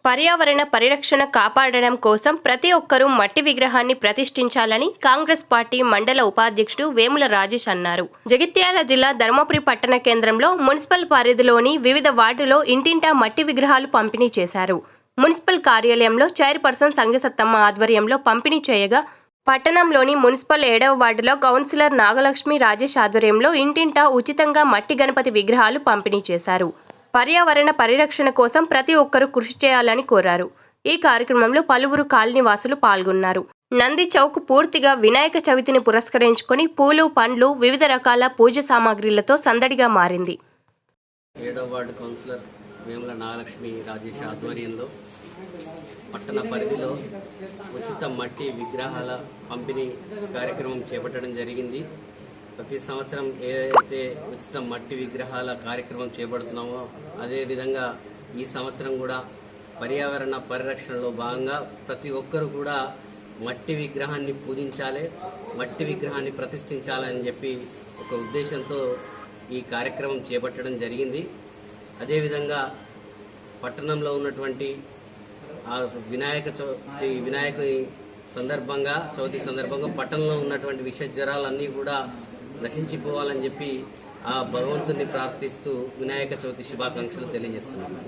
పర్యావరణ పరిరక్షణ కాపాడడం కోసం ప్రతి ఒక్కరూ మట్టి విగ్రహాన్ని ప్రతిష్ఠించాలని కాంగ్రెస్ పార్టీ మండల ఉపాధ్యక్షుడు వేముల రాజేష్ అన్నారు. జగిత్యాల జిల్లా ధర్మపురి పట్టణ కేంద్రంలో మున్సిపల్ పరిధిలోని వివిధ వార్డులో ఇంటింటా మట్టి విగ్రహాలు పంపిణీ చేశారు. మున్సిపల్ కార్యాలయంలో చైర్పర్సన్ సంగసత్తమ్మ ఆధ్వర్యంలో పంపిణీ చేయగా, పట్టణంలోని మున్సిపల్ 7వ వార్డులో కౌన్సిలర్ నాగలక్ష్మి రాజేష్ ఆధ్వర్యంలో ఇంటింటా ఉచితంగా మట్టి గణపతి విగ్రహాలు పంపిణీ చేశారు. పర్యావరణ పరిరక్షణ కోసం ప్రతి ఒక్కరూ కృషి చేయాలని కోరారు. ఈ కార్యక్రమంలో పలువురు కాలనీవాసులు పాల్గొన్నారు. నంది చౌక్ పూర్తిగా వినాయక చవితిని పురస్కరించుకొని పూలు, పండ్లు, వివిధ రకాల పూజ సామాగ్రిలతో సందడిగా మారింది. 7వ వార్డు కౌన్సిలర్ వేముల నాగలక్ష్మి రాజేష్ ఆధ్వర్యంలో పట్టణ పరిధిలో ఉచిత మట్టి విగ్రహాల పంపిణీ కార్యక్రమం చేపట్టడం జరిగింది. ప్రతి సంవత్సరం ఏదైతే ఉచిత మట్టి విగ్రహాల కార్యక్రమం చేపడుతున్నామో అదేవిధంగా ఈ సంవత్సరం కూడా పర్యావరణ పరిరక్షణలో భాగంగా ప్రతి ఒక్కరు కూడా మట్టి విగ్రహాన్ని పూజించాలి, మట్టి విగ్రహాన్ని ప్రతిష్ఠించాలని చెప్పి ఒక ఉద్దేశంతో ఈ కార్యక్రమం చేపట్టడం జరిగింది. అదేవిధంగా పట్టణంలో ఉన్నటువంటి ఆ వినాయకుని చవితి సందర్భంగా పట్టణంలో ఉన్నటువంటి విష జ్వరాలన్నీ కూడా నశించిపోవాలని చెప్పి ఆ భగవంతుని ప్రార్థిస్తూ వినాయక చవితి శుభాకాంక్షలు తెలియజేస్తున్నాను.